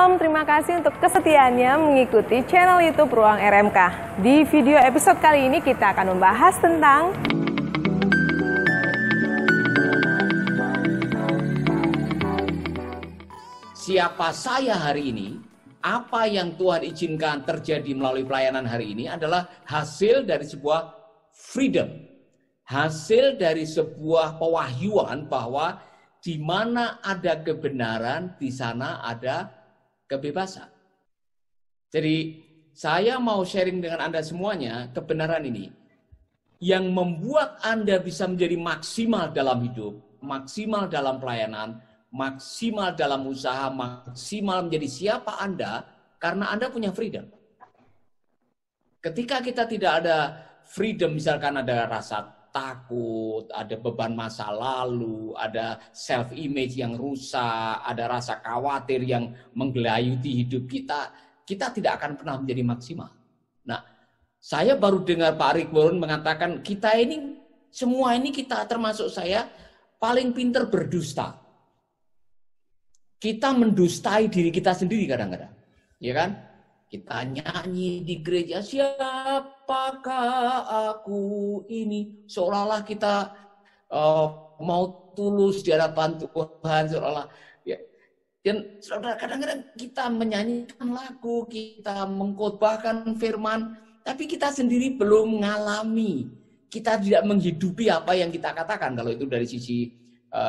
Shalom, terima kasih untuk kesetiaannya mengikuti channel YouTube Ruang RMK. Di video episode kali ini kita akan membahas tentang siapa saya hari ini, apa yang Tuhan izinkan terjadi melalui pelayanan hari ini adalah hasil dari sebuah freedom. Hasil dari sebuah pewahyuan bahwa di mana ada kebenaran, di sana ada kebebasan. Jadi saya mau sharing dengan Anda semuanya kebenaran ini. Yang membuat Anda bisa menjadi maksimal dalam hidup, maksimal dalam pelayanan, maksimal dalam usaha, maksimal menjadi siapa Anda, karena Anda punya freedom. Ketika kita tidak ada freedom, misalkan ada rasa takut, ada beban masa lalu, ada self-image yang rusak, ada rasa khawatir yang menggelayuti hidup kita, kita tidak akan pernah menjadi maksimal. Nah, saya baru dengar Pak Rick Warren mengatakan, kita ini, semua ini kita termasuk saya, paling pinter berdusta. Kita mendustai diri kita sendiri kadang-kadang, ya kan? Kita nyanyi di gereja, siapakah aku ini? Seolah-olah kita mau tulus di hadapan Tuhan, seolah-olah. Ya. Dan saudara, kadang-kadang kita menyanyikan lagu, kita mengkhotbahkan firman, tapi kita sendiri belum mengalami. Kita tidak menghidupi apa yang kita katakan, kalau itu dari sisi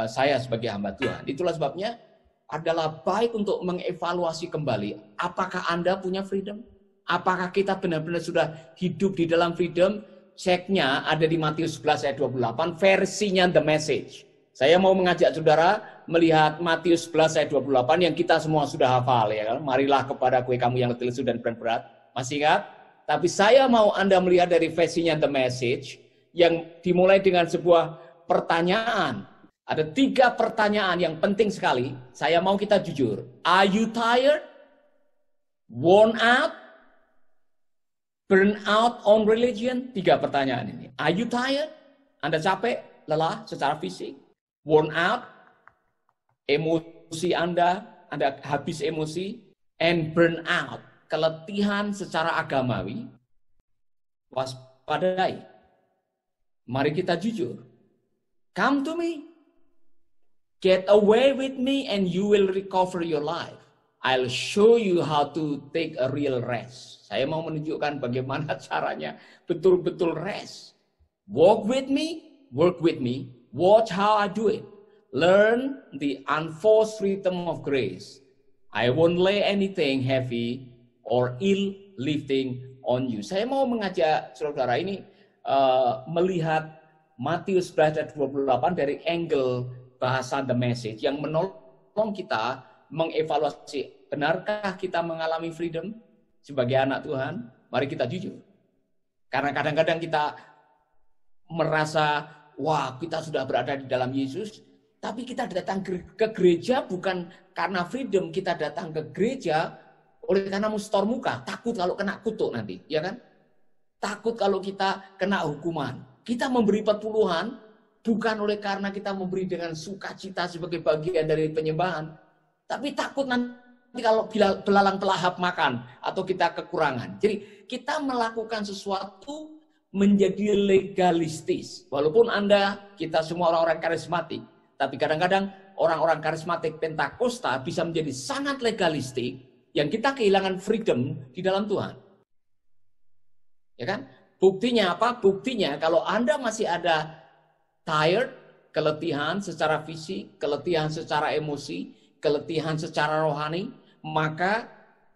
saya sebagai hamba Tuhan. Itulah sebabnya adalah baik untuk mengevaluasi kembali, apakah Anda punya freedom? Apakah kita benar-benar sudah hidup di dalam freedom? Ceknya ada di Matius 11 ayat 28, versinya The Message. Saya mau mengajak saudara melihat Matius 11 ayat 28 yang kita semua sudah hafal, ya kan? Marilah kepadaku kamu yang letih lesu dan berat. Masih ingat? Tapi saya mau Anda melihat dari versinya The Message yang dimulai dengan sebuah pertanyaan. Ada 3 pertanyaan yang penting sekali. Saya mau kita jujur. Are you tired? Worn out? Burn out on religion? 3 pertanyaan ini. Are you tired? Anda capek, lelah secara fisik? Worn out? Emosi Anda habis emosi? And burn out? Keletihan secara agamawi? Waspadai. Mari kita jujur. Come to me. Get away with me and you will recover your life. I'll show you how to take a real rest. Saya mau menunjukkan bagaimana caranya betul-betul rest. Walk with me, work with me, watch how I do it. Learn the unforced rhythm of grace. I won't lay anything heavy or ill lifting on you. Saya mau mengajak saudara ini melihat Matius 11 ayat 28 dari angle bahasa The Message yang menolong kita mengevaluasi, benarkah kita mengalami freedom sebagai anak Tuhan? Mari kita jujur. Karena kadang-kadang kita merasa, wah kita sudah berada di dalam Yesus, tapi kita datang ke gereja bukan karena freedom, kita datang ke gereja oleh karena mustor muka, takut kalau kena kutuk nanti, ya kan? Takut kalau kita kena hukuman. Kita memberi perpuluhan bukan oleh karena kita memberi dengan sukacita sebagai bagian dari penyembahan. Tapi takut nanti kalau belalang pelahap makan atau kita kekurangan. Jadi kita melakukan sesuatu menjadi legalistis. Walaupun kita semua orang-orang karismatik. Tapi kadang-kadang orang-orang karismatik Pentakosta bisa menjadi sangat legalistik. Yang kita kehilangan freedom di dalam Tuhan. Ya kan? Buktinya apa? Buktinya kalau Anda masih ada tired, keletihan secara fisik, keletihan secara emosi, keletihan secara rohani, maka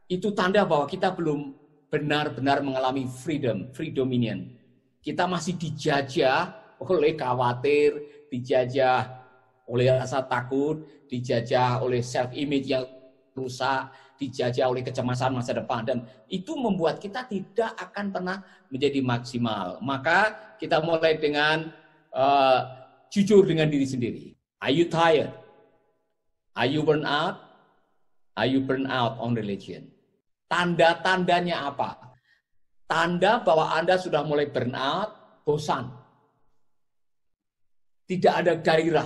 itu tanda bahwa kita belum benar-benar mengalami free dominion. Kita masih dijajah oleh khawatir, dijajah oleh rasa takut, dijajah oleh self-image yang rusak, dijajah oleh kecemasan masa depan. Dan itu membuat kita tidak akan pernah menjadi maksimal. Maka kita mulai dengan jujur dengan diri sendiri. Are you tired? Are you burn out? Are you burn out on religion? Tanda-tandanya apa? Tanda bahwa Anda sudah mulai burn out, bosan. Tidak ada gairah,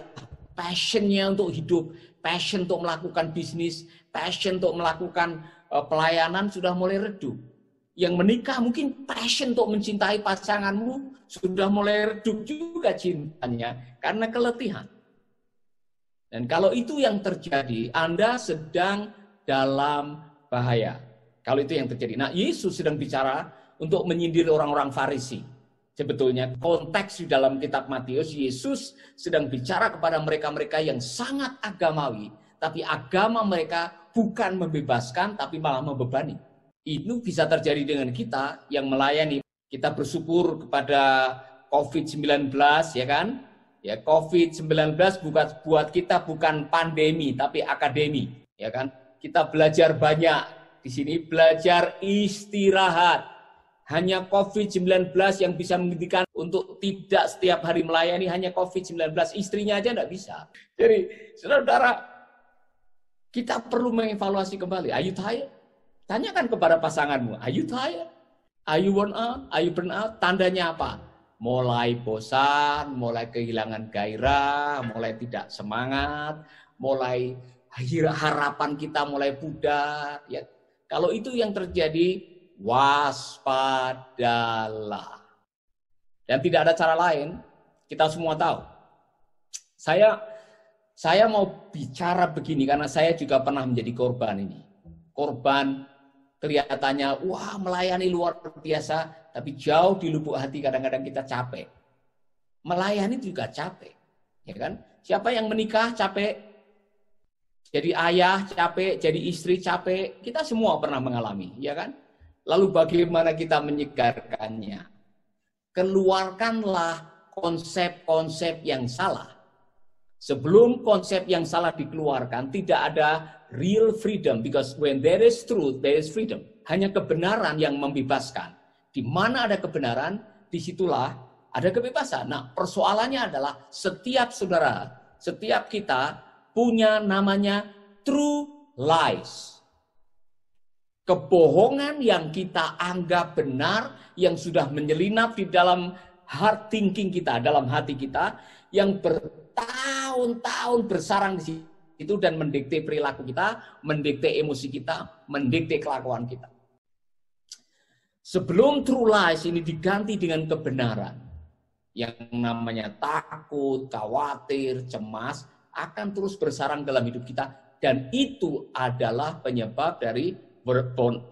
passionnya untuk hidup, passion untuk melakukan bisnis, passion untuk melakukan pelayanan sudah mulai redup. Yang menikah mungkin passion untuk mencintai pasanganmu sudah mulai redup juga cintanya karena keletihan. Dan kalau itu yang terjadi, Anda sedang dalam bahaya. Kalau itu yang terjadi. Nah, Yesus sedang bicara untuk menyindir orang-orang Farisi. Sebetulnya konteks di dalam kitab Matius, Yesus sedang bicara kepada mereka-mereka yang sangat agamawi. Tapi agama mereka bukan membebaskan, tapi malah membebani. Itu bisa terjadi dengan kita yang melayani. Kita bersyukur kepada COVID-19, ya kan? Ya, COVID-19 buat kita bukan pandemi, tapi akademi, ya kan? Kita belajar banyak di sini, belajar istirahat. Hanya COVID-19 yang bisa menghentikan untuk tidak setiap hari melayani, hanya COVID-19. Istrinya aja enggak bisa. Jadi, saudara-saudara, kita perlu mengevaluasi kembali. Are you tired? Tanyakan kepada pasanganmu, are you tired? Are you worn out? Are you burn out? Tandanya apa? Mulai bosan, mulai kehilangan gairah, mulai tidak semangat, mulai harapan kita mulai pudar. Ya. Kalau itu yang terjadi, waspadalah. Dan tidak ada cara lain, kita semua tahu. Saya mau bicara begini karena saya juga pernah menjadi korban ini. Korban kelihatannya, wah melayani luar biasa, tapi jauh di lubuk hati kadang-kadang kita capek. Melayani juga capek, ya kan? Siapa yang menikah capek, jadi ayah capek, jadi istri capek. Kita semua pernah mengalami, ya kan? Lalu bagaimana kita menyegarkannya? Keluarkanlah konsep-konsep yang salah. Sebelum konsep yang salah dikeluarkan, tidak ada real freedom. Because when there is truth, there is freedom. Hanya kebenaran yang membebaskan. Di mana ada kebenaran, disitulah ada kebebasan. Nah, persoalannya adalah setiap saudara, setiap kita punya namanya true lies. Kebohongan yang kita anggap benar, yang sudah menyelinap di dalam heart thinking kita, dalam hati kita, yang bertahun-tahun bersarang di situ dan mendikte perilaku kita, mendikte emosi kita, mendikte kelakuan kita. Sebelum true lies ini diganti dengan kebenaran, yang namanya takut, khawatir, cemas, akan terus bersarang dalam hidup kita. Dan itu adalah penyebab dari burnout,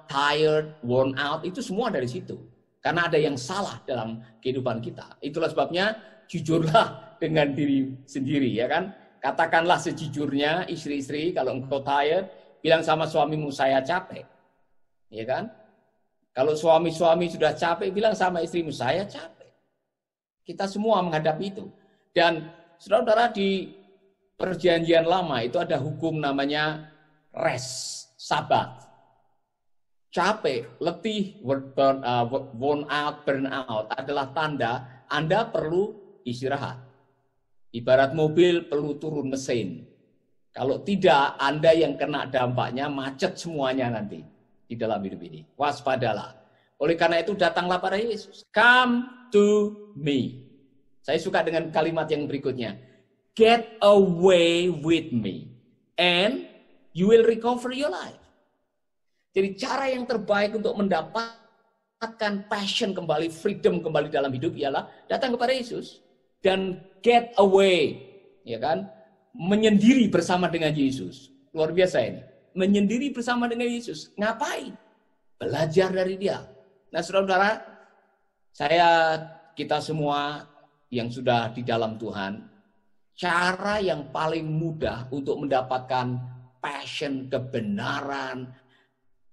tired, worn out, itu semua dari situ. Karena ada yang salah dalam kehidupan kita. Itulah sebabnya jujurlah dengan diri sendiri, ya kan? Katakanlah sejujurnya, istri-istri, kalau engkau tired, bilang sama suamimu, saya capek. Ya kan? Kalau suami-suami sudah capek, bilang sama istrimu, saya capek. Kita semua menghadapi itu. Dan saudara-saudara, di perjanjian lama itu ada hukum namanya rest, sabat. Capek, letih, worn out, burn out adalah tanda Anda perlu istirahat. Ibarat mobil perlu turun mesin. Kalau tidak, Anda yang kena dampaknya, macet semuanya nanti di dalam hidup ini. Waspadalah. Oleh karena itu datanglah pada Yesus. Come to me. Saya suka dengan kalimat yang berikutnya. Get away with me and you will recover your life. Jadi cara yang terbaik untuk mendapatkan passion kembali, freedom kembali dalam hidup ialah datang kepada Yesus dan get away, ya kan? Menyendiri bersama dengan Yesus. Luar biasa ini. Menyendiri bersama dengan Yesus. Ngapain? Belajar dari Dia. Nah, saudara-saudara, kita semua yang sudah di dalam Tuhan, cara yang paling mudah untuk mendapatkan passion, kebenaran,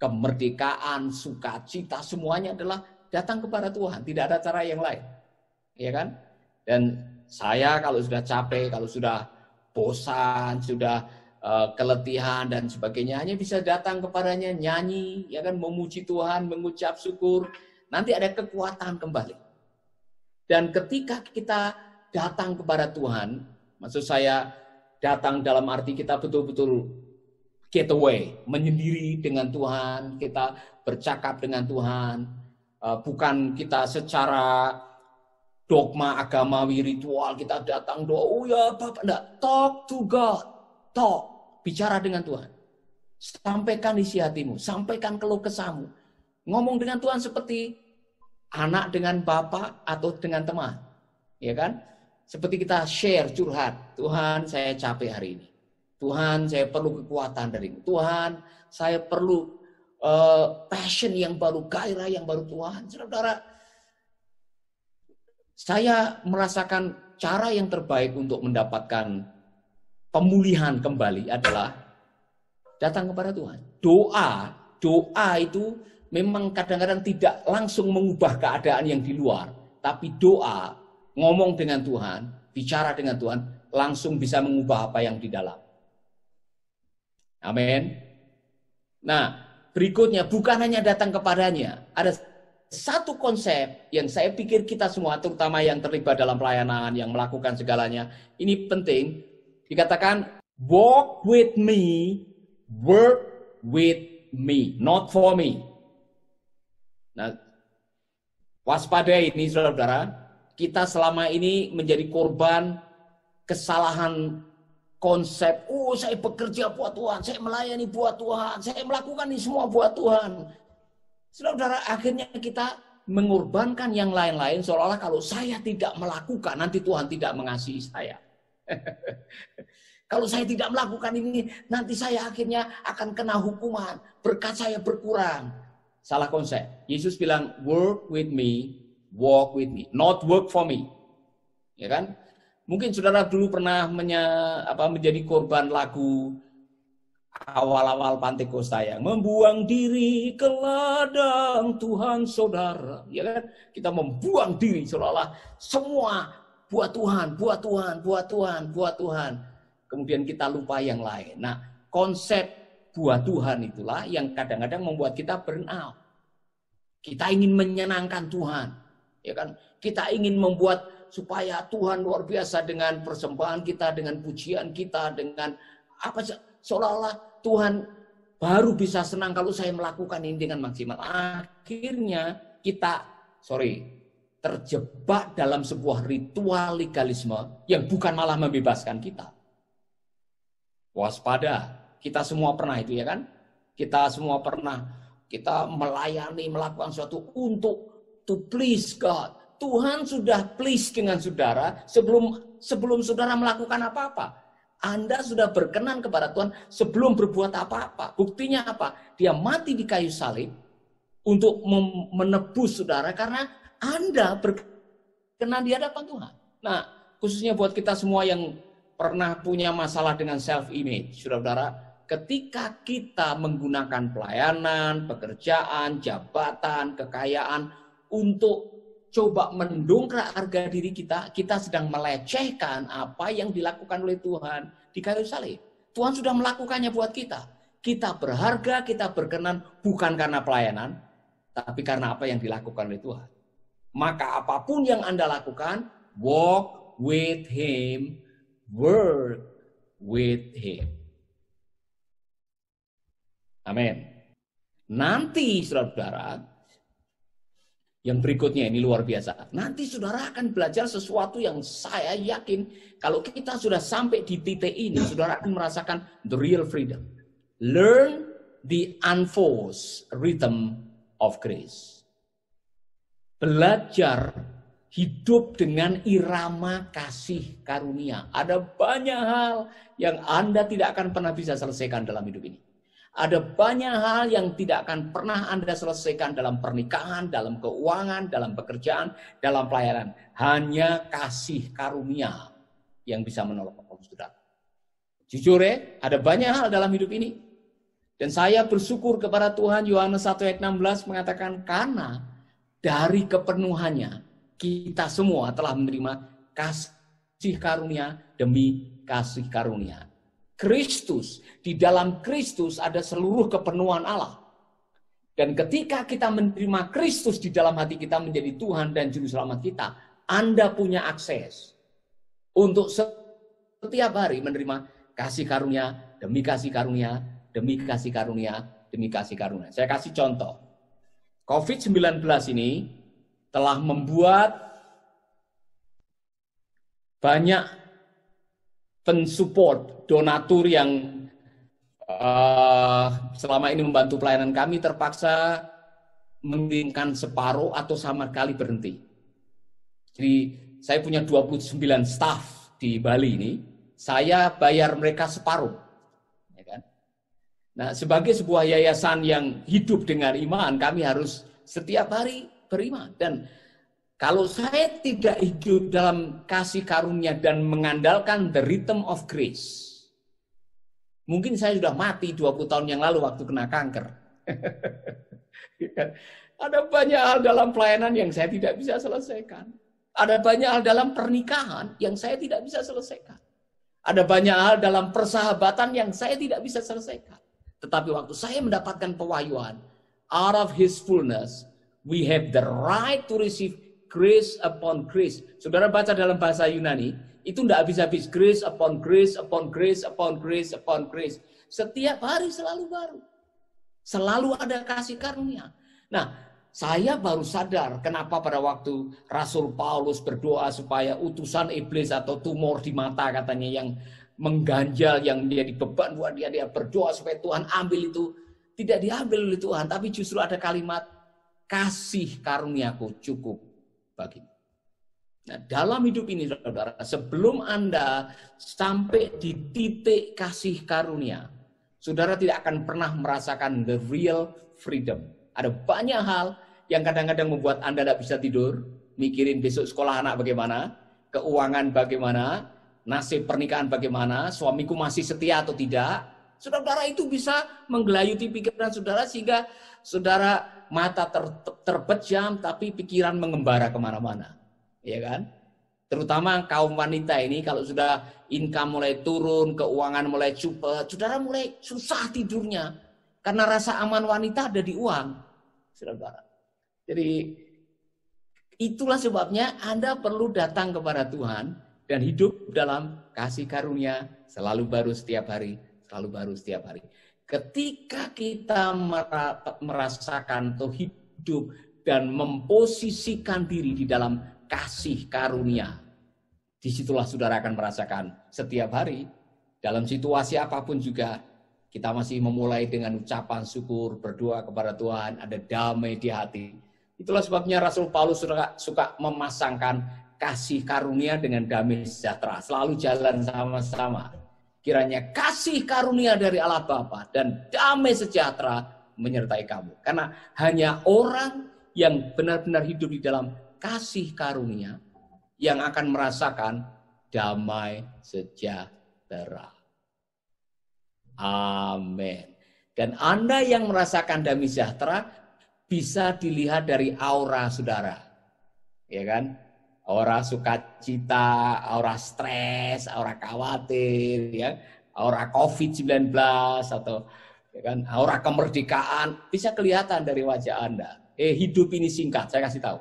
kemerdekaan, sukacita, semuanya adalah datang kepada Tuhan. Tidak ada cara yang lain. Ya kan? Dan saya kalau sudah capek, kalau sudah bosan, sudah keletihan dan sebagainya, hanya bisa datang kepadanya, nyanyi, ya kan, memuji Tuhan, mengucap syukur, nanti ada kekuatan kembali. Dan ketika kita datang kepada Tuhan, maksud saya datang dalam arti kita betul-betul get away, menyendiri dengan Tuhan, kita bercakap dengan Tuhan, bukan kita secara dogma agamawi ritual kita datang doa, oh ya Bapak, enggak, talk to God, talk. bicara dengan Tuhan. Sampaikan isi hatimu, sampaikan keluh kesahmu. Ngomong dengan Tuhan seperti anak dengan bapak atau dengan teman. Ya kan? Seperti kita share, curhat. Tuhan, saya capek hari ini. Tuhan, saya perlu kekuatan darimu. Tuhan, saya perlu passion yang baru, gairah yang baru. Tuhan, saudara, saya merasakan cara yang terbaik untuk mendapatkan pemulihan kembali adalah datang kepada Tuhan. Doa itu memang kadang-kadang tidak langsung mengubah keadaan yang di luar. Tapi doa, ngomong dengan Tuhan, bicara dengan Tuhan, langsung bisa mengubah apa yang di dalam. Amin. Nah, berikutnya bukan hanya datang kepadanya. Ada satu konsep yang saya pikir kita semua, terutama yang terlibat dalam pelayanan, yang melakukan segalanya, ini penting. Dikatakan, walk with me, work with me, not for me. Nah, waspada ini saudara-saudara, kita selama ini menjadi korban kesalahan konsep, saya bekerja buat Tuhan, saya melayani buat Tuhan, saya melakukan ini semua buat Tuhan. Saudara, akhirnya kita mengorbankan yang lain-lain, seolah-olah kalau saya tidak melakukan, nanti Tuhan tidak mengasihi saya. Kalau saya tidak melakukan ini, nanti saya akhirnya akan kena hukuman, berkat saya berkurang. Salah konsep. Yesus bilang, work with me, walk with me, not work for me. Ya kan? Mungkin saudara dulu pernah menjadi korban lagu awal-awal Pantekosta yang membuang diri ke ladang Tuhan saudara. Ya kan? Kita membuang diri seolah-olah semua buat Tuhan, buat Tuhan, buat Tuhan, buat Tuhan. Kemudian kita lupa yang lain. Nah, konsep buat Tuhan itulah yang kadang-kadang membuat kita burn out. Kita ingin menyenangkan Tuhan. Ya kan? Kita ingin membuat supaya Tuhan luar biasa dengan persembahan kita, dengan pujian kita, dengan apa seolah-olah Tuhan baru bisa senang kalau saya melakukan ini dengan maksimal. Akhirnya kita terjebak dalam sebuah ritual legalisme yang bukan malah membebaskan kita. Waspada, kita semua pernah itu ya kan? Kita semua pernah, kita melayani, melakukan sesuatu untuk to please God. Tuhan sudah please dengan saudara sebelum saudara melakukan apa-apa. Anda sudah berkenan kepada Tuhan sebelum berbuat apa-apa. Buktinya apa? Dia mati di kayu salib untuk menebus saudara karena Anda berkenan di hadapan Tuhan. Nah, khususnya buat kita semua yang pernah punya masalah dengan self-image, saudara-saudara, ketika kita menggunakan pelayanan, pekerjaan, jabatan, kekayaan untuk coba mendongkrak harga diri kita, kita sedang melecehkan apa yang dilakukan oleh Tuhan di kayu salib. Tuhan sudah melakukannya buat kita. Kita berharga, kita berkenan bukan karena pelayanan, tapi karena apa yang dilakukan oleh Tuhan. Maka apapun yang Anda lakukan, walk with Him, work with Him. Amin. Nanti saudara-saudara, yang berikutnya ini luar biasa. Nanti saudara akan belajar sesuatu yang saya yakin kalau kita sudah sampai di titik ini, saudara akan merasakan the real freedom. Learn the unforced rhythm of grace. Belajar hidup dengan irama kasih karunia. Ada banyak hal yang Anda tidak akan pernah bisa selesaikan dalam hidup ini. Ada banyak hal yang tidak akan pernah Anda selesaikan dalam pernikahan, dalam keuangan, dalam pekerjaan, dalam pelayanan. Hanya kasih karunia yang bisa menolong saudara. Jujur ya, ada banyak hal dalam hidup ini. Dan saya bersyukur kepada Tuhan, Yohanes 1 ayat 16 mengatakan, karena dari kepenuhannya, kita semua telah menerima kasih karunia demi kasih karunia. Kristus, di dalam Kristus ada seluruh kepenuhan Allah. Dan ketika kita menerima Kristus di dalam hati kita menjadi Tuhan dan Juru Selamat kita, Anda punya akses untuk setiap hari menerima kasih karunia, demi kasih karunia, demi kasih karunia, demi kasih karunia. Saya kasih contoh. COVID-19 ini telah membuat banyak pensupport, donatur yang selama ini membantu pelayanan kami terpaksa mengirimkan separuh atau sama sekali berhenti. Jadi saya punya 29 staff di Bali ini, saya bayar mereka separuh. Ya kan? Nah, sebagai sebuah yayasan yang hidup dengan iman, kami harus setiap hari beriman. Dan kalau saya tidak hidup dalam kasih karunia dan mengandalkan the rhythm of grace, mungkin saya sudah mati 20 tahun yang lalu waktu kena kanker. Ada banyak hal dalam pelayanan yang saya tidak bisa selesaikan. Ada banyak hal dalam pernikahan yang saya tidak bisa selesaikan. Ada banyak hal dalam persahabatan yang saya tidak bisa selesaikan. Tetapi waktu saya mendapatkan pewahyuan, out of His fullness, we have the right to receive grace upon grace. Saudara baca dalam bahasa Yunani, itu tidak habis-habis. Grace upon grace, upon grace, upon grace, upon grace. Setiap hari selalu baru. Selalu ada kasih karunia. Nah, saya baru sadar kenapa pada waktu Rasul Paulus berdoa supaya utusan iblis atau tumor di mata katanya yang mengganjal, yang menjadi beban buat dia berdoa supaya Tuhan ambil itu. Tidak diambil oleh Tuhan, tapi justru ada kalimat, kasih karuniaku cukup bagimu. Nah, dalam hidup ini saudara, sebelum Anda sampai di titik kasih karunia, saudara tidak akan pernah merasakan the real freedom. Ada banyak hal yang kadang-kadang membuat Anda tidak bisa tidur, mikirin besok sekolah anak bagaimana, keuangan bagaimana, nasib pernikahan bagaimana, suamiku masih setia atau tidak. Saudara itu bisa menggelayuti pikiran saudara sehingga saudara mata terpejam tapi pikiran mengembara kemana-mana. Ya kan? Terutama kaum wanita ini kalau sudah income mulai turun, keuangan mulai cupet, saudara mulai susah tidurnya. Karena rasa aman wanita ada di uang. Saudara. Jadi itulah sebabnya Anda perlu datang kepada Tuhan dan hidup dalam kasih karunia selalu baru setiap hari, selalu baru setiap hari. Ketika kita merasakan atau hidup dan memposisikan diri di dalam kasih karunia, disitulah saudara akan merasakan setiap hari dalam situasi apapun juga. Kita masih memulai dengan ucapan syukur, berdoa kepada Tuhan, ada damai di hati. Itulah sebabnya Rasul Paulus suka memasangkan kasih karunia dengan damai sejahtera. Selalu jalan sama-sama. Kiranya kasih karunia dari Allah Bapa dan damai sejahtera menyertai kamu. Karena hanya orang yang benar-benar hidup di dalam kasih karunia yang akan merasakan damai sejahtera. Amin. Dan Anda yang merasakan damai sejahtera bisa dilihat dari aura saudara. Ya kan? Aura sukacita, aura stres, aura khawatir, ya, aura COVID-19 atau ya kan, aura kemerdekaan bisa kelihatan dari wajah Anda. Hidup ini singkat, saya kasih tahu.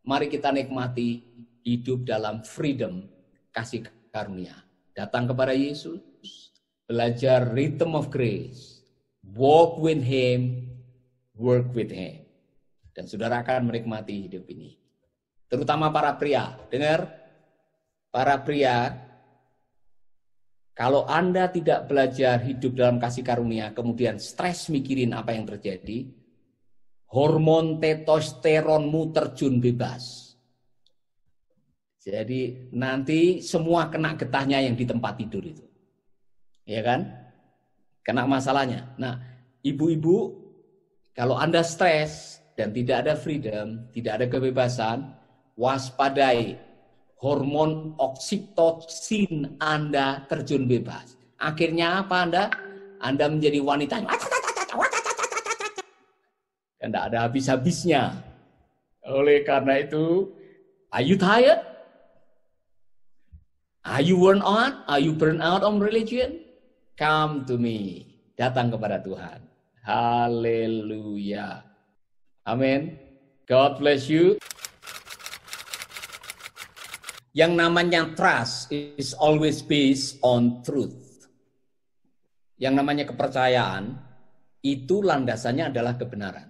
Mari kita nikmati hidup dalam freedom, kasih karunia. Datang kepada Yesus, belajar rhythm of grace, walk with Him, work with Him. Dan saudara akan menikmati hidup ini. Terutama para pria. Dengar, para pria, kalau Anda tidak belajar hidup dalam kasih karunia, kemudian stres mikirin apa yang terjadi, hormon testosteronmu terjun bebas. Jadi nanti semua kena getahnya yang di tempat tidur itu. Ya kan? Kena masalahnya. Nah, ibu-ibu, kalau Anda stres dan tidak ada freedom, tidak ada kebebasan, waspadai. Hormon oksitosin Anda terjun bebas. Akhirnya apa Anda? Anda menjadi wanita yang tidak ada habis-habisnya. Oleh karena itu, are you tired? Are you worn out? Are you burned out on religion? Come to me. Datang kepada Tuhan. Haleluya. Amin. God bless you. Yang namanya trust is always based on truth. Yang namanya kepercayaan, itu landasannya adalah kebenaran.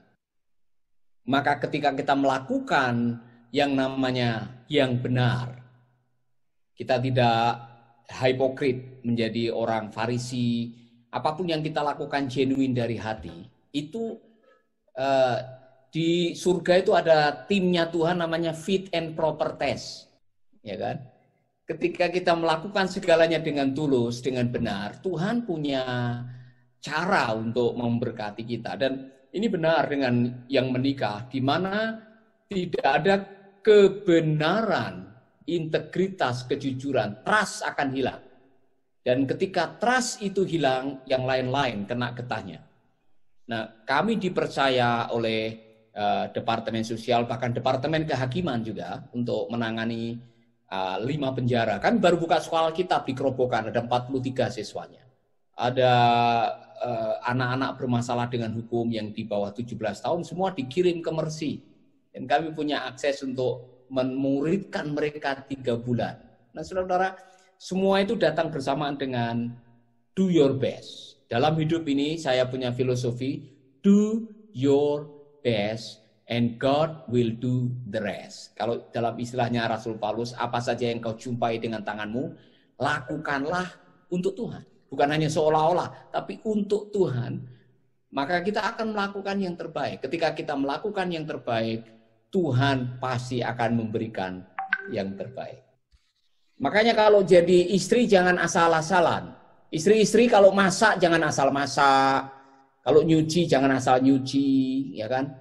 Maka ketika kita melakukan yang namanya yang benar, kita tidak hipokrit menjadi orang Farisi apapun yang kita lakukan genuine dari hati, itu di surga itu ada timnya Tuhan namanya fit and proper test. Ya kan? Ketika kita melakukan segalanya dengan tulus, dengan benar, Tuhan punya cara untuk memberkati kita. Dan ini benar dengan yang menikah, di mana tidak ada kebenaran, integritas, kejujuran, trust akan hilang. Dan ketika trust itu hilang, yang lain-lain kena getahnya. Nah, kami dipercaya oleh Departemen Sosial, bahkan Departemen Kehakiman juga, untuk menangani 5 penjara. Kami baru buka sekolah kitab di Kerobokan, ada 43 siswanya. Ada anak-anak bermasalah dengan hukum yang di bawah 17 tahun, semua dikirim ke Mercy. Dan kami punya akses untuk memuridkan mereka 3 bulan. Nah, saudara-saudara, semua itu datang bersamaan dengan do your best. Dalam hidup ini saya punya filosofi, do your best and God will do the rest. Kalau dalam istilahnya Rasul Paulus, apa saja yang kau jumpai dengan tanganmu, lakukanlah untuk Tuhan. Bukan hanya seolah-olah, tapi untuk Tuhan. Maka kita akan melakukan yang terbaik. Ketika kita melakukan yang terbaik, Tuhan pasti akan memberikan yang terbaik. Makanya kalau jadi istri jangan asal-asalan. Istri-istri kalau masak jangan asal masak. Kalau nyuci jangan asal nyuci, ya kan?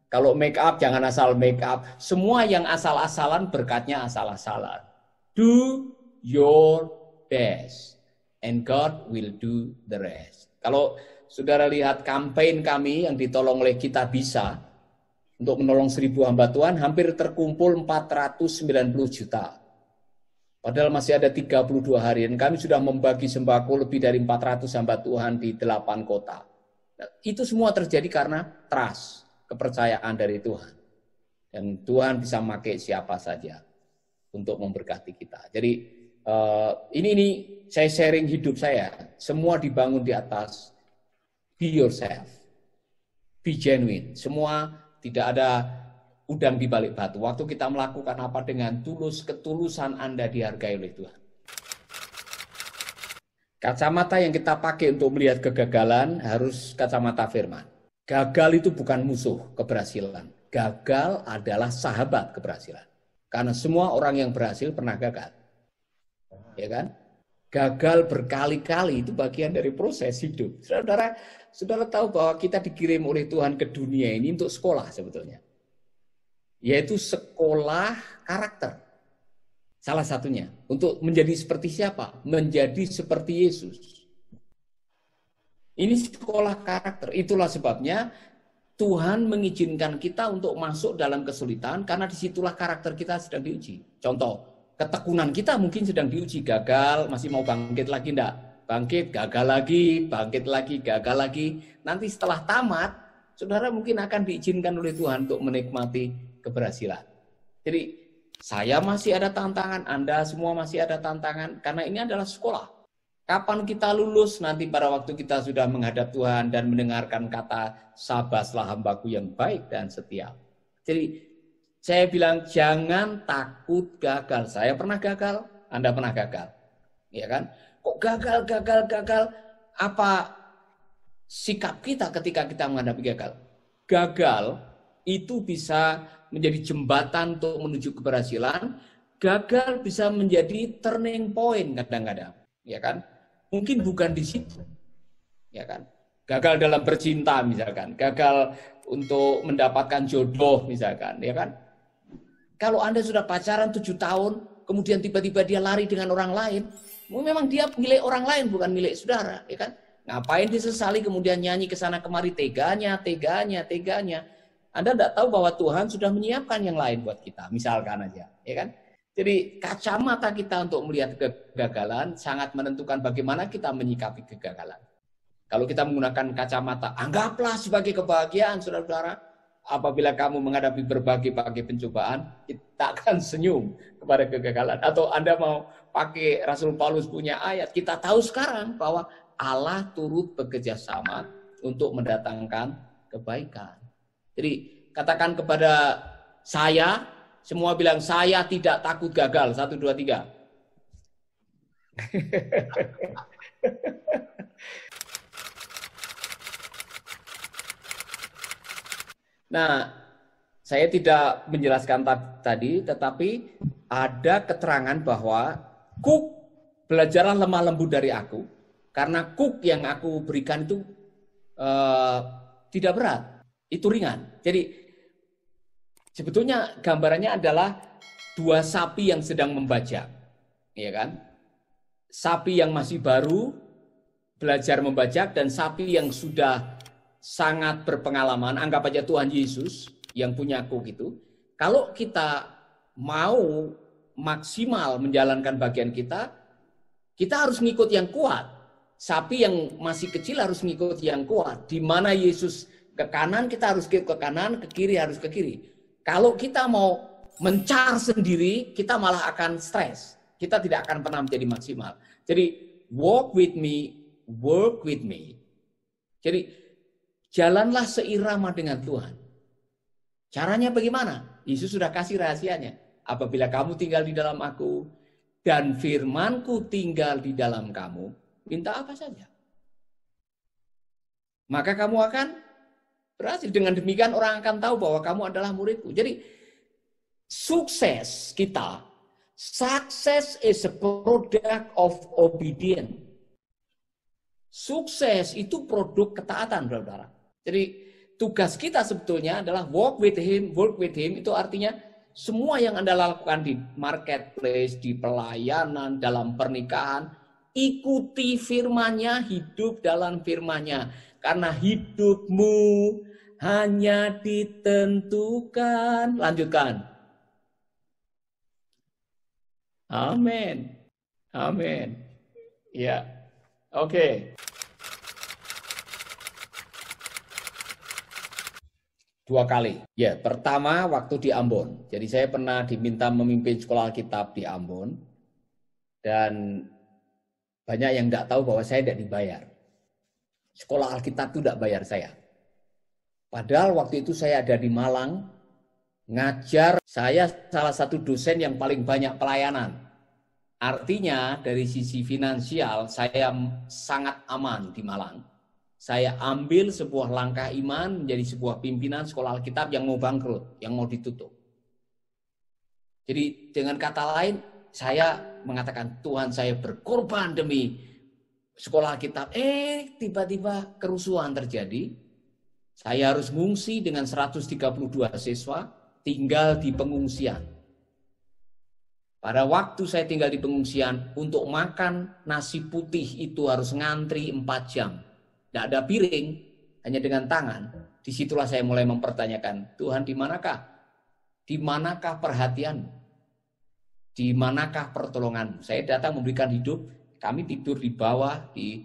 Kalau make up jangan asal make up. Semua yang asal-asalan berkatnya asal-asalan. Do your best and God will do the rest. Kalau saudara lihat kampanye kami yang ditolong oleh Kita Bisa untuk menolong 1000 hamba Tuhan, hampir terkumpul 490 juta. Padahal masih ada 32 hari dan kami sudah membagi sembako lebih dari 400 hamba Tuhan di 8 kota. Nah, itu semua terjadi karena trust, kepercayaan dari Tuhan. Dan Tuhan bisa memakai siapa saja untuk memberkati kita. Jadi ini saya sharing hidup saya. Semua dibangun di atas be yourself, be genuine. Semua tidak ada udang di balik batu. Waktu kita melakukan apa dengan tulus, ketulusan Anda dihargai oleh Tuhan. Kacamata yang kita pakai untuk melihat kegagalan harus kacamata firman. Gagal itu bukan musuh keberhasilan. Gagal adalah sahabat keberhasilan. Karena semua orang yang berhasil pernah gagal. Ya kan? Gagal berkali-kali itu bagian dari proses hidup. Saudara tahu bahwa kita dikirim oleh Tuhan ke dunia ini untuk sekolah sebetulnya. Yaitu sekolah karakter. Salah satunya. Untuk menjadi seperti siapa? Menjadi seperti Yesus. Ini sekolah karakter. Itulah sebabnya Tuhan mengizinkan kita untuk masuk dalam kesulitan karena disitulah karakter kita sedang diuji. Contoh, ketekunan kita mungkin sedang diuji. Gagal, masih mau bangkit lagi enggak? Bangkit, gagal lagi, bangkit lagi, gagal lagi. Nanti setelah tamat, saudara mungkin akan diizinkan oleh Tuhan untuk menikmati keberhasilan. Jadi saya masih ada tantangan, Anda semua masih ada tantangan, karena ini adalah sekolah. Kapan kita lulus? Nanti pada waktu kita sudah menghadap Tuhan dan mendengarkan kata, sabaslah hambaku yang baik dan setia. Jadi saya bilang jangan takut gagal. Saya pernah gagal, Anda pernah gagal. Ya kan? Kok gagal? Apa sikap kita ketika kita menghadapi gagal? Gagal itu bisa menjadi jembatan untuk menuju keberhasilan. Gagal bisa menjadi turning point kadang-kadang, ya kan? Mungkin bukan di situ, ya kan? Gagal dalam bercinta misalkan, gagal untuk mendapatkan jodoh misalkan, ya kan? Kalau Anda sudah pacaran 7 tahun, kemudian tiba-tiba dia lari dengan orang lain, memang dia milik orang lain bukan milik saudara, ya kan? Ngapain disesali kemudian nyanyi ke sana kemari teganya. Anda tidak tahu bahwa Tuhan sudah menyiapkan yang lain buat kita, misalkan aja, ya kan? Jadi kacamata kita untuk melihat kegagalan sangat menentukan bagaimana kita menyikapi kegagalan. Kalau kita menggunakan kacamata, anggaplah sebagai kebahagiaan, saudara-saudara. Apabila kamu menghadapi berbagai pencobaan, kita akan senyum kepada kegagalan. Atau Anda mau pakai Rasul Paulus punya ayat, kita tahu sekarang bahwa Allah turut bekerja sama untuk mendatangkan kebaikan. Jadi katakan kepada saya, semua bilang saya tidak takut gagal. 1, 2, 3. Nah, saya tidak menjelaskan tadi, tetapi ada keterangan bahwa Cook, belajarlah lemah lembut dari aku, karena Cook yang aku berikan itu tidak berat, itu ringan. Jadi sebetulnya gambarannya adalah dua sapi yang sedang membajak, ya kan? Sapi yang masih baru belajar membajak dan sapi yang sudah sangat berpengalaman, anggap aja Tuhan Yesus yang punya Cook itu. Kalau kita mau maksimal menjalankan bagian kita harus ngikut yang kuat. Sapi yang masih kecil harus ngikut yang kuat. Di mana Yesus ke kanan, kita harus ke kanan, ke kiri harus ke kiri. Kalau kita mau mencar sendiri, kita malah akan stres. Kita tidak akan pernah menjadi maksimal. Jadi walk with me, work with me. Jadi jalanlah seirama dengan Tuhan. Caranya bagaimana? Yesus sudah kasih rahasianya. Apabila kamu tinggal di dalam aku dan firmanku tinggal di dalam kamu, minta apa saja, maka kamu akan berhasil. Dengan demikian orang akan tahu bahwa kamu adalah muridku. Jadi sukses kita, success is a product of obedience. Sukses itu produk ketaatan, saudara. Jadi tugas kita sebetulnya adalah walk with him, work with him. Itu artinya semua yang Anda lakukan di marketplace, di pelayanan, dalam pernikahan, ikuti firman-Nya, hidup dalam firman-Nya. Karena hidupmu hanya ditentukan. Lanjutkan. Amin. Amin. Ya. Oke. Dua kali. Ya, pertama waktu di Ambon. Jadi saya pernah diminta memimpin sekolah Alkitab di Ambon. Dan banyak yang tidak tahu bahwa saya tidak dibayar. Sekolah Alkitab itu tidak bayar saya. Padahal waktu itu saya ada di Malang, ngajar. Saya salah satu dosen yang paling banyak pelayanan. Artinya dari sisi finansial saya sangat aman di Malang. Saya ambil sebuah langkah iman menjadi sebuah pimpinan sekolah Alkitab yang mau bangkrut, yang mau ditutup. Jadi dengan kata lain, saya mengatakan Tuhan saya berkorban demi sekolah Alkitab. Tiba-tiba kerusuhan terjadi. Saya harus mengungsi dengan 132 siswa, tinggal di pengungsian. Pada waktu saya tinggal di pengungsian, untuk makan nasi putih itu harus ngantri 4 jam. Tidak ada piring, hanya dengan tangan. Disitulah saya mulai mempertanyakan, Tuhan di manakah? Di manakah perhatian? Di manakah pertolongan? Saya datang memberikan hidup, kami tidur di bawah, di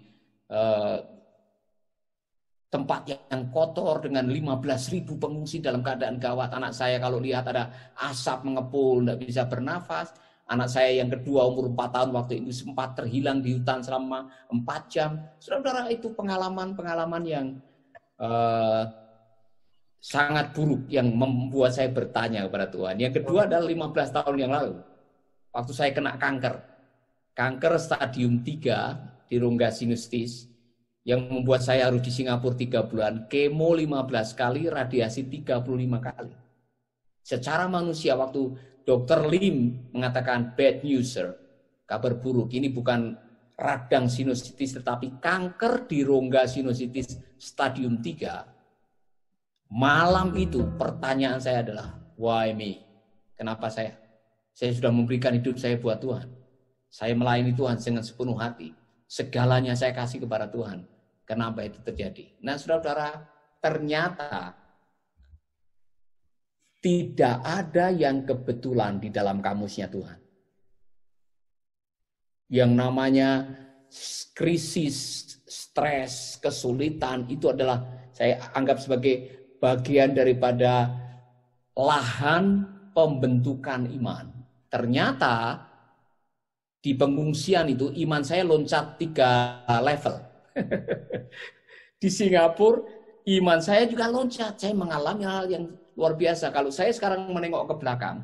tempat yang kotor dengan 15.000 pengungsi dalam keadaan gawat. Anak saya kalau lihat ada asap mengepul, tidak bisa bernafas. Anak saya yang kedua umur 4 tahun waktu itu sempat terhilang di hutan selama 4 jam. Saudara-saudara, itu pengalaman-pengalaman yang sangat buruk yang membuat saya bertanya kepada Tuhan. Yang kedua adalah 15 tahun yang lalu. Waktu saya kena kanker. Kanker stadium 3 di rongga sinustis yang membuat saya harus di Singapura 3 bulan. Kemo 15 kali, radiasi 35 kali. Secara manusia waktu Dr. Lim mengatakan bad news, sir. Kabar buruk. Ini bukan radang sinusitis, tetapi kanker di rongga sinusitis stadium 3. Malam itu pertanyaan saya adalah, why me? Kenapa saya? Saya sudah memberikan hidup saya buat Tuhan. Saya melayani Tuhan dengan sepenuh hati. Segalanya saya kasih kepada Tuhan. Kenapa itu terjadi? Nah, saudara-saudara, ternyata tidak ada yang kebetulan di dalam kamusnya Tuhan. Yang namanya krisis, stres, kesulitan, itu adalah saya anggap sebagai bagian daripada lahan pembentukan iman. Ternyata di pengungsian itu iman saya loncat 3 level. Di Singapura iman saya juga loncat. Saya mengalami hal yang luar biasa. Kalau saya sekarang menengok ke belakang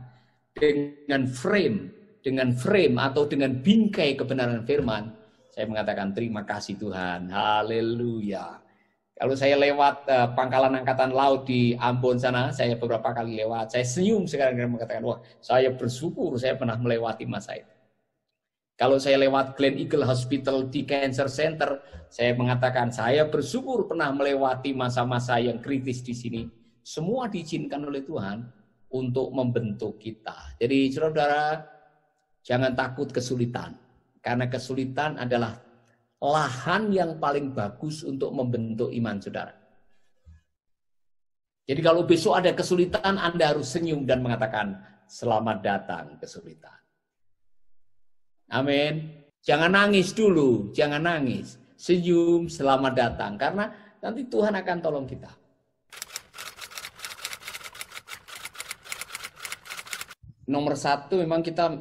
dengan frame atau dengan bingkai kebenaran firman, saya mengatakan terima kasih Tuhan. Haleluya. Kalau saya lewat pangkalan angkatan laut di Ambon sana, saya beberapa kali lewat, saya senyum sekarang dan mengatakan, wah, saya bersyukur saya pernah melewati masa itu. Kalau saya lewat Glen Eagle Hospital di Cancer Center, saya mengatakan saya bersyukur pernah melewati masa-masa yang kritis di sini. Semua diizinkan oleh Tuhan untuk membentuk kita. Jadi saudara, jangan takut kesulitan. Karena kesulitan adalah lahan yang paling bagus untuk membentuk iman saudara. Jadi kalau besok ada kesulitan, Anda harus senyum dan mengatakan, selamat datang kesulitan. Amin. Jangan nangis dulu, jangan nangis. Senyum, selamat datang. Karena nanti Tuhan akan tolong kita. Nomor satu, memang kita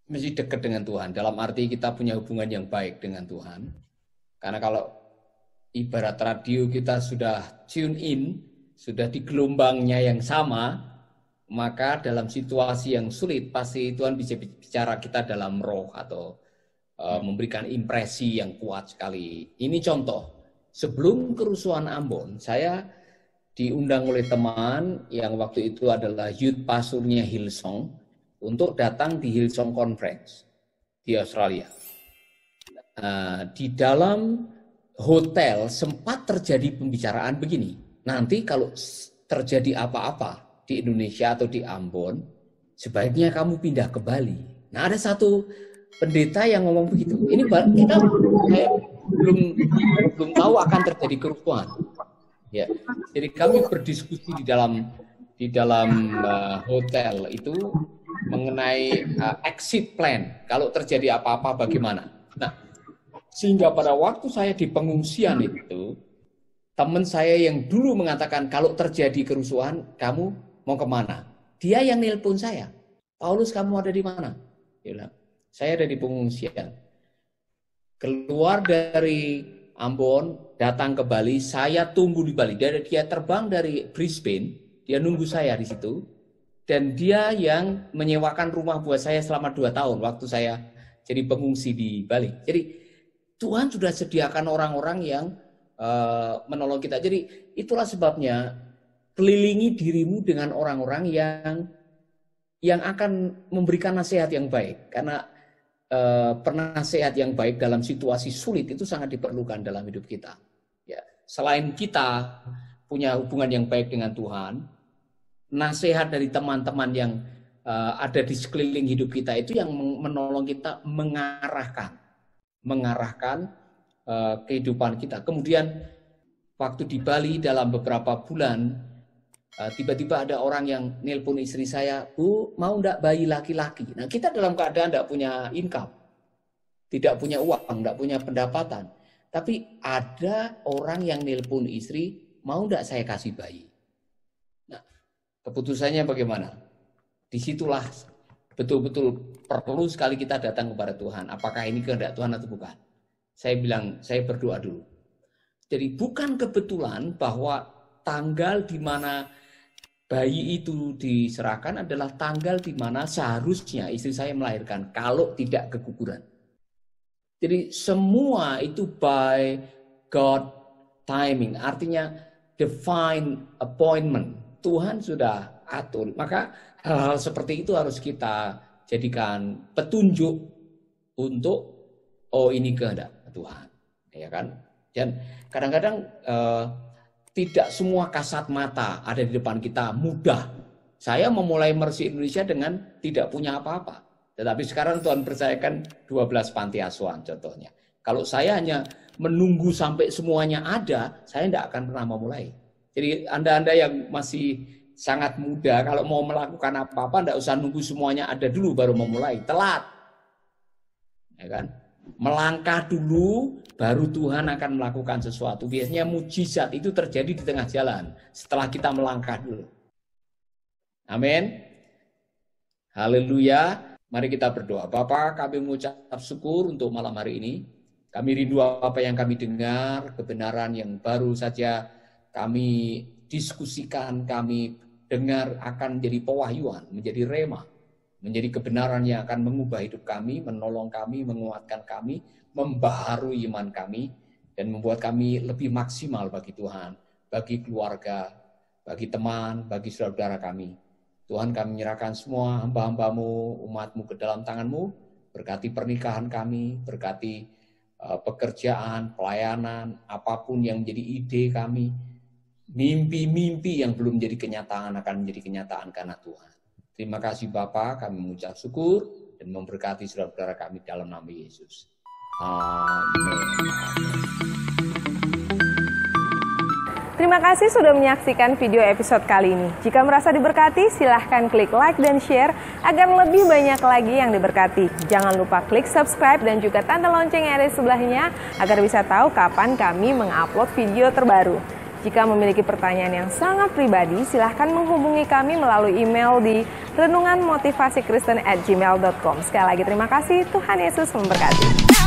mesti dekat dengan Tuhan. Dalam arti kita punya hubungan yang baik dengan Tuhan. Karena kalau ibarat radio kita sudah tune in, sudah di gelombangnya yang sama, maka dalam situasi yang sulit pasti Tuhan bisa bicara kita dalam roh atau memberikan impresi yang kuat sekali. Ini contoh, sebelum kerusuhan Ambon, saya diundang oleh teman yang waktu itu adalah youth pastornya Hillsong untuk datang di Hillsong Conference di Australia. Di dalam hotel sempat terjadi pembicaraan begini, nanti kalau terjadi apa-apa di Indonesia atau di Ambon, sebaiknya kamu pindah ke Bali. Nah, ada satu pendeta yang ngomong begitu. Ini kita belum tahu akan terjadi kerusuhan. Ya, jadi kami berdiskusi di dalam hotel itu mengenai exit plan. Kalau terjadi apa-apa bagaimana? Nah, sehingga pada waktu saya di pengungsian itu, teman saya yang dulu mengatakan kalau terjadi kerusuhan, kamu mau kemana? Dia yang nelpon saya. Paulus, kamu ada di mana? Dia bilang, saya ada di pengungsian. Keluar dari Ambon, datang ke Bali, saya tunggu di Bali. Dia terbang dari Brisbane, dia nunggu saya di situ. Dan dia yang menyewakan rumah buat saya selama 2 tahun waktu saya jadi pengungsi di Bali. Jadi Tuhan sudah sediakan orang-orang yang menolong kita. Jadi itulah sebabnya kelilingi dirimu dengan orang-orang yang akan memberikan nasihat yang baik. Karena penasehat yang baik dalam situasi sulit itu sangat diperlukan dalam hidup kita. Ya, selain kita punya hubungan yang baik dengan Tuhan, nasihat dari teman-teman yang ada di sekeliling hidup kita itu yang menolong kita mengarahkan kehidupan kita. Kemudian waktu di Bali dalam beberapa bulan, tiba-tiba ada orang yang nelpon istri saya, Bu, mau enggak bayi laki-laki? Nah, kita dalam keadaan enggak punya income, tidak punya uang, enggak punya pendapatan. Tapi ada orang yang nelpon istri, mau enggak saya kasih bayi? Nah, keputusannya bagaimana? Disitulah betul-betul perlu sekali kita datang kepada Tuhan. Apakah ini kehendak Tuhan atau bukan? Saya bilang, saya berdoa dulu. Jadi bukan kebetulan bahwa tanggal di mana bayi itu diserahkan adalah tanggal di mana seharusnya istri saya melahirkan kalau tidak keguguran. Jadi semua itu by God timing, artinya divine appointment. Tuhan sudah atur. Maka hal-hal seperti itu harus kita jadikan petunjuk untuk ini kehendak Tuhan, ya kan? Dan kadang-kadang tidak semua kasat mata ada di depan kita mudah. Saya memulai Mercy Indonesia dengan tidak punya apa-apa. Tetapi sekarang Tuhan percayakan 12 panti asuhan contohnya. Kalau saya hanya menunggu sampai semuanya ada, saya tidak akan pernah memulai. Jadi Anda-Anda yang masih sangat muda, kalau mau melakukan apa-apa, tidak usah nunggu semuanya ada dulu baru memulai. Telat. Ya kan? Melangkah dulu, baru Tuhan akan melakukan sesuatu. Biasanya mujizat itu terjadi di tengah jalan setelah kita melangkah dulu. Amin. Haleluya. Mari kita berdoa. Bapa, kami mengucap syukur untuk malam hari ini. Kami rindu apa yang kami dengar, kebenaran yang baru saja kami diskusikan, kami dengar akan menjadi pewahyuan, menjadi rema, menjadi kebenaran yang akan mengubah hidup kami, menolong kami, menguatkan kami, membaharui iman kami. dan membuat kami lebih maksimal bagi Tuhan, bagi keluarga, bagi teman, bagi saudara kami. Tuhan, kami menyerahkan semua hamba-hambamu, umatmu ke dalam tanganmu, berkati pernikahan kami, berkati pekerjaan, pelayanan, apapun yang menjadi ide kami, mimpi-mimpi yang belum menjadi kenyataan akan menjadi kenyataan karena Tuhan. Terima kasih Bapa, kami mengucap syukur dan memberkati saudara-saudara kami dalam nama Yesus. Amin. Terima kasih sudah menyaksikan video episode kali ini. Jika merasa diberkati, silahkan klik like dan share agar lebih banyak lagi yang diberkati. Jangan lupa klik subscribe dan juga tanda lonceng yang ada di sebelahnya agar bisa tahu kapan kami mengupload video terbaru. Jika memiliki pertanyaan yang sangat pribadi, silahkan menghubungi kami melalui email di renunganmotivasikristen@gmail.com. Sekali lagi terima kasih, Tuhan Yesus memberkati.